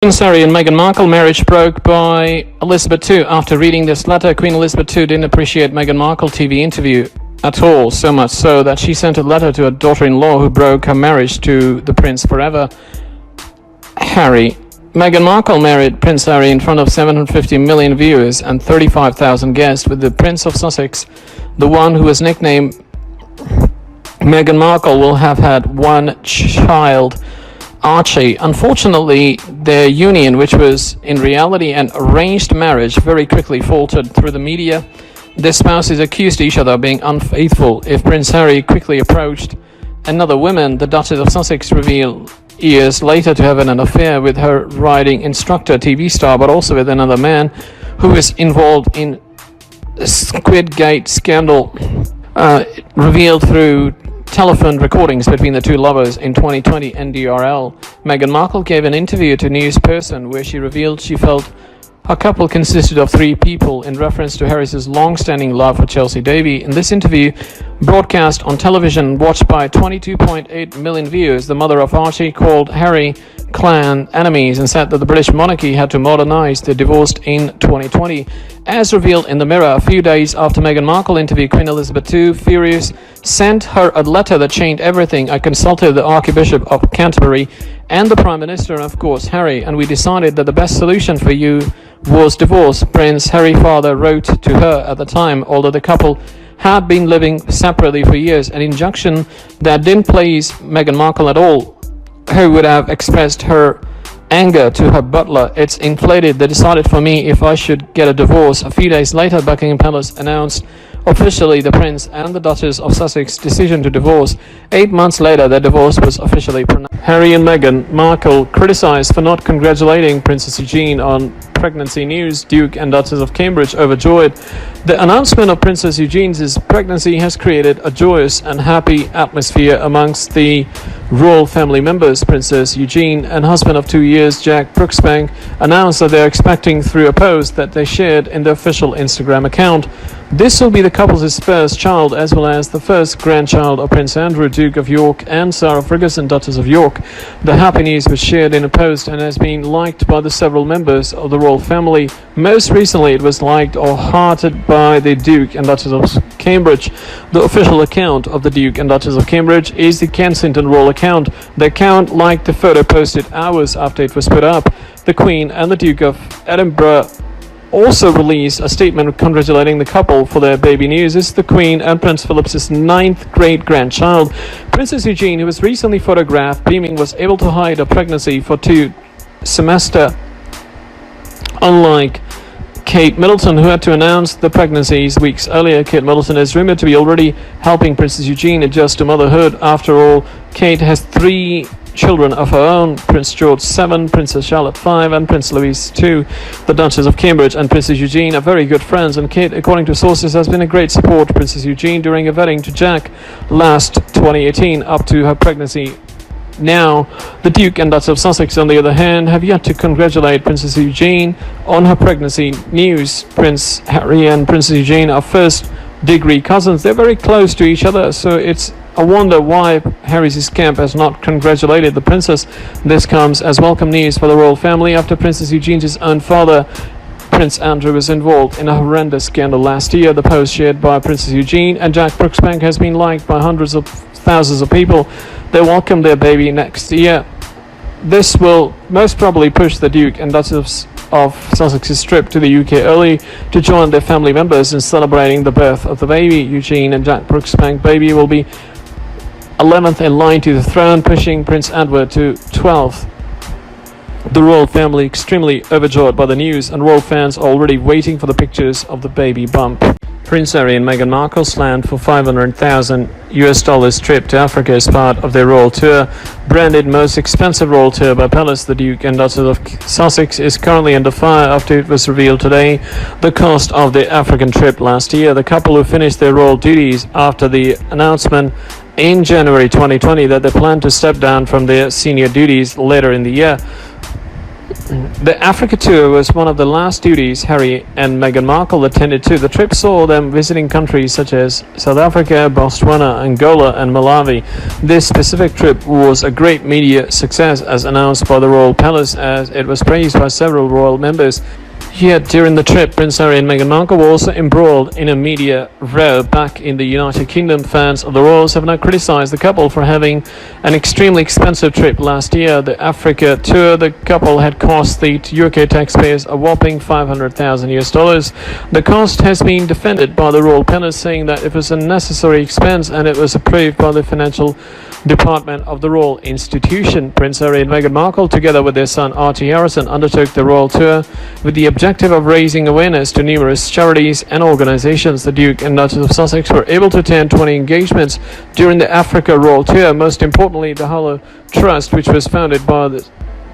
Prince Harry and Meghan Markle marriage broke by Elizabeth II. After reading this letter, Queen Elizabeth II didn't appreciate Meghan Markle TV interview at all, so much so that she sent a letter to her daughter-in-law who broke her marriage to the prince forever, Harry. Meghan Markle married Prince Harry in front of 750 million viewers and 35,000 guests, with the Prince of Sussex, the one who was nicknamed Meghan Markle, will have had one child, Archie. Unfortunately, their union, which was in reality an arranged marriage, very quickly faltered through the media. Their spouses accused each other of being unfaithful. If Prince Harry quickly approached another woman, the Duchess of Sussex revealed years later to have an affair with her riding instructor, TV star, but also with another man who is involved in Squidgate scandal, revealed through telephone recordings between the two lovers in 2020 NDRL. Meghan Markle gave an interview to News Person where she revealed she felt her couple consisted of three people, in reference to Harry's long-standing love for Chelsea Davy. In this interview, broadcast on television, watched by 22.8 million viewers, the mother of Archie called Harry clan enemies and said that the British monarchy had to modernize. They divorced in 2020. As revealed in the Mirror, a few days after Meghan Markle interviewed Queen Elizabeth II, furious, sent her a letter that changed everything. I consulted the Archbishop of Canterbury and the Prime Minister and of course Harry, and we decided that the best solution for you was divorce. Prince Harry father wrote to her at the time, although the couple had been living separately for years, an injunction that didn't please Meghan Markle at all, who would have expressed her anger to her butler. It's inflated. They decided for me if I should get a divorce. A few days later, Buckingham Palace announced officially the Prince and the Duchess of Sussex's decision to divorce. 8 months later, their divorce was officially pronounced. Harry and Meghan Markle criticized for not congratulating Princess Eugenie on pregnancy news. Duke and Duchess of Cambridge overjoyed. The announcement of Princess Eugenie's pregnancy has created a joyous and happy atmosphere amongst the royal family members. Princess Eugenie and husband of 2 years, Jack Brooksbank, announced that they're expecting through a post that they shared in their official Instagram account. This will be the couple's first child, as well as the first grandchild of Prince Andrew, Duke of York, and Sarah Ferguson, Duchess of York. The happy news was shared in a post and has been liked by the several members of the royal family. Most recently, it was liked or hearted by the Duke and Duchess of Cambridge. The official account of the Duke and Duchess of Cambridge is the Kensington Royal account. The account liked the photo posted hours after it was put up. The Queen and the Duke of Edinburgh also released a statement congratulating the couple for their baby news. This is the Queen and Prince Philip's ninth great-grandchild. Princess Eugenie, who was recently photographed beaming, was able to hide her pregnancy for 2 semesters, unlike Kate Middleton, who had to announce the pregnancies weeks earlier. Kate Middleton is rumored to be already helping Princess Eugenie adjust to motherhood. After all, Kate has 3 children of her own: Prince George 7, Princess Charlotte 5, and Prince Louis 2. The Duchess of Cambridge and Princess Eugenie are very good friends, and Kate, according to sources, has been a great support to Princess Eugenie during a wedding to Jack last 2018 up to her pregnancy. Now, the Duke and Duchess of Sussex, on the other hand, have yet to congratulate Princess Eugenie on her pregnancy news. Prince Harry and Princess Eugenie are first-degree cousins. They're very close to each other, so it's I wonder why Harry's camp has not congratulated the princess. This comes as welcome news for the royal family after Princess Eugenie's own father, Prince Andrew, was involved in a horrendous scandal last year. The post shared by Princess Eugenie and Jack Brooksbank has been liked by hundreds of thousands of people. They welcome their baby next year. This will most probably push the Duke and Duchess of Sussex's trip to the UK early to join their family members in celebrating the birth of the baby. Eugenie and Jack Brooksbank baby will be 11th in line to the throne, pushing Prince Edward to 12th. The royal family extremely overjoyed by the news, and royal fans are already waiting for the pictures of the baby bump. Prince Harry and Meghan Markle planned for $500,000 trip to Africa as part of their royal tour. Branded most expensive royal tour by Palace, the Duke and Duchess of Sussex is currently under fire after it was revealed today the cost of the African trip last year. The couple, who finished their royal duties after the announcement in January 2020 that they plan to step down from their senior duties later in the year, The Africa tour was one of the last duties Harry and Meghan Markle attended to. The trip saw them visiting countries such as South Africa, Botswana, Angola, and Malawi. This specific trip was a great media success, as announced by the Royal Palace, as it was praised by several royal members. Yet during the trip, Prince Harry and Meghan Markle were also embroiled in a media row back in the United Kingdom. Fans of the royals have now criticized the couple for having an extremely expensive trip last year. The Africa tour the couple had cost the UK taxpayers a whopping $500,000. The cost has been defended by the Royal Palace, saying that it was a necessary expense and it was approved by the financial department of the royal institution. Prince Harry and Meghan Markle, together with their son Archie Harrison, undertook the royal tour with the objective of raising awareness to numerous charities and organizations. The Duke and Duchess of Sussex were able to attend 20 engagements during the Africa royal tour. Most importantly, the Harlow Trust, which was founded by the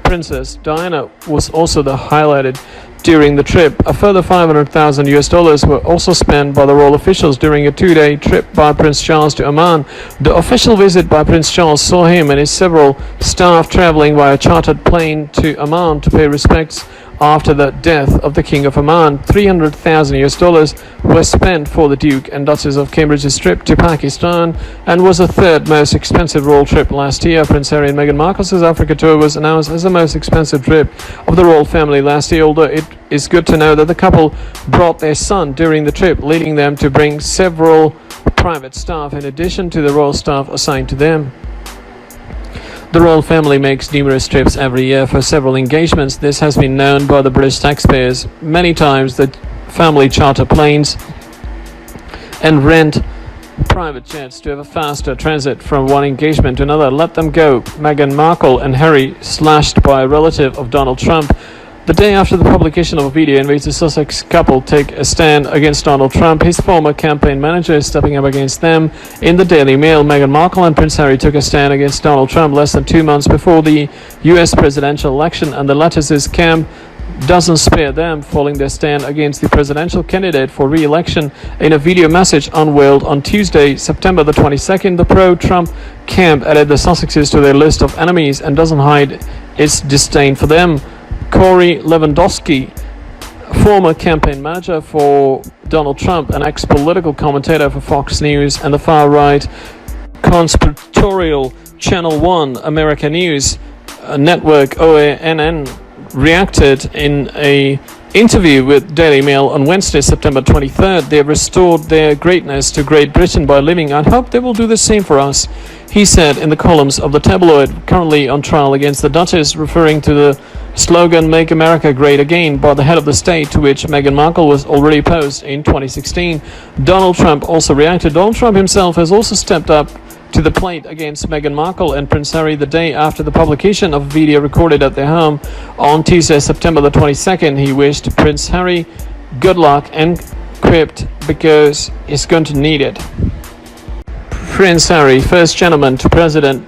Princess Diana, was also the highlighted during the trip. A further $500,000 were also spent by the royal officials during a 2-day trip by Prince Charles to Oman. The official visit by Prince Charles saw him and his several staff traveling by a chartered plane to Oman to pay respects after the death of the King of Oman. $300,000 was spent for the Duke and Duchess of Cambridge's trip to Pakistan and was the third most expensive royal trip last year. Prince Harry and Meghan Markle's Africa tour was announced as the most expensive trip of the royal family last year, although it is good to know that the couple brought their son during the trip, leading them to bring several private staff in addition to the royal staff assigned to them. The royal family makes numerous trips every year for several engagements. This has been known by the British taxpayers. Many times the family charter planes and rent private jets to have a faster transit from one engagement to another. Let them go. Meghan Markle and Harry slashed by a relative of Donald Trump. The day after the publication of a video in which the Sussex couple take a stand against Donald Trump, his former campaign manager is stepping up against them. In the Daily Mail, Meghan Markle and Prince Harry took a stand against Donald Trump less than 2 months before the US presidential election, and the latter's camp doesn't spare them, following their stand against the presidential candidate for re-election. In a video message unveiled on Tuesday, September the 22nd, the pro-Trump camp added the Sussexes to their list of enemies and doesn't hide its disdain for them. Corey Lewandowski, former campaign manager for Donald Trump, an ex-political commentator for Fox News and the far-right conspiratorial Channel 1 American News network OANN, reacted in a interview with Daily Mail on Wednesday, September 23rd. They have restored their greatness to Great Britain by living. I hope they will do the same for us, he said in the columns of the tabloid, currently on trial against the Duchess, referring to the slogan "Make America Great Again" by the head of the state, to which Meghan Markle was already opposed in 2016. Donald Trump also reacted. Donald Trump himself has also stepped up to the plate against Meghan Markle and Prince Harry the day after the publication of a video recorded at their home on Tuesday, September the 22nd. He wished Prince Harry good luck and quipped, because he's going to need it. Prince Harry, first gentleman to President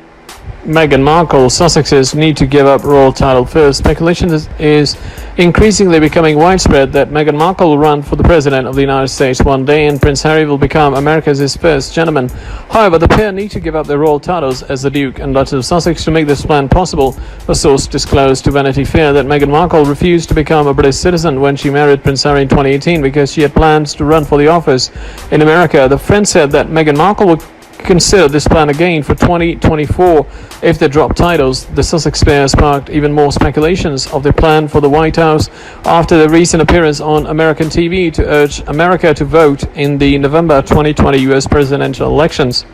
Meghan Markle, Sussexes need to give up royal title first. Speculation is increasingly becoming widespread that Meghan Markle will run for the President of the United States one day and Prince Harry will become America's first gentleman. However, the pair need to give up their royal titles as the Duke and Duchess of Sussex to make this plan possible. A source disclosed to Vanity Fair that Meghan Markle refused to become a British citizen when she married Prince Harry in 2018 because she had plans to run for the office in America. The friend said that Meghan Markle would consider this plan again for 2024 if they drop titles. The Sussex pair sparked even more speculations of their plan for the White House after their recent appearance on American TV to urge America to vote in the November 2020 US presidential elections.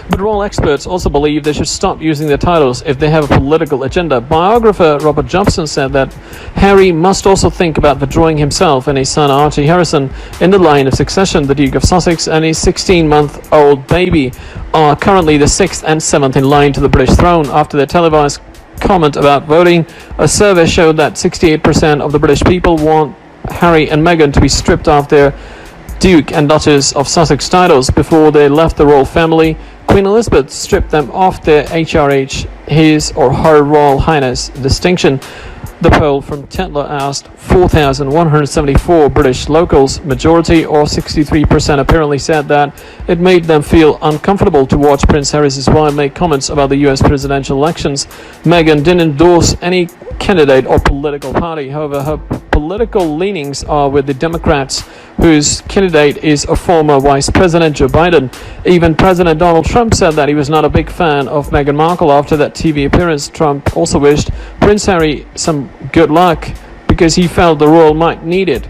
But royal experts also believe they should stop using their titles if they have a political agenda. Biographer Robert Jobson said that Harry must also think about withdrawing himself and his son Archie Harrison in the line of succession. The Duke of Sussex and his 16-month-old baby are currently the 6th and 7th in line to the British throne. After their televised comment about voting, a survey showed that 68% of the British people want Harry and Meghan to be stripped of their Duke and Duchess of Sussex titles before they left the royal family. Queen Elizabeth stripped them off their HRH, His or Her Royal Highness distinction. The poll from Tetler asked 4,174 British locals. Majority, or 63%, apparently said that it made them feel uncomfortable to watch Prince Harry's wife make comments about the US presidential elections. Meghan didn't endorse any candidate or political party. However, her political leanings are with the Democrats, whose candidate is a former Vice President Joe Biden. Even President Donald Trump said that he was not a big fan of Meghan Markle after that TV appearance. Trump also wished Prince Harry some good luck because he felt the royal might need it.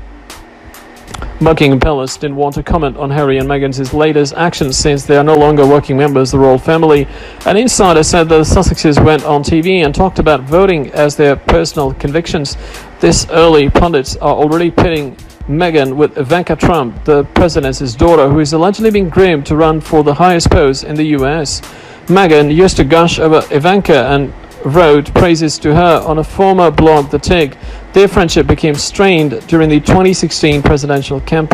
Buckingham Palace didn't want to comment on Harry and Meghan's latest actions since they are no longer working members of the royal family. An insider said the Sussexes went on TV and talked about voting as their personal convictions. This early pundits are already pitting Meghan with Ivanka Trump, the president's daughter, who is allegedly being groomed to run for the highest post in the US. Meghan used to gush over Ivanka and wrote praises to her on a former blog, The Tick. Their friendship became strained during the 2016 presidential campaign.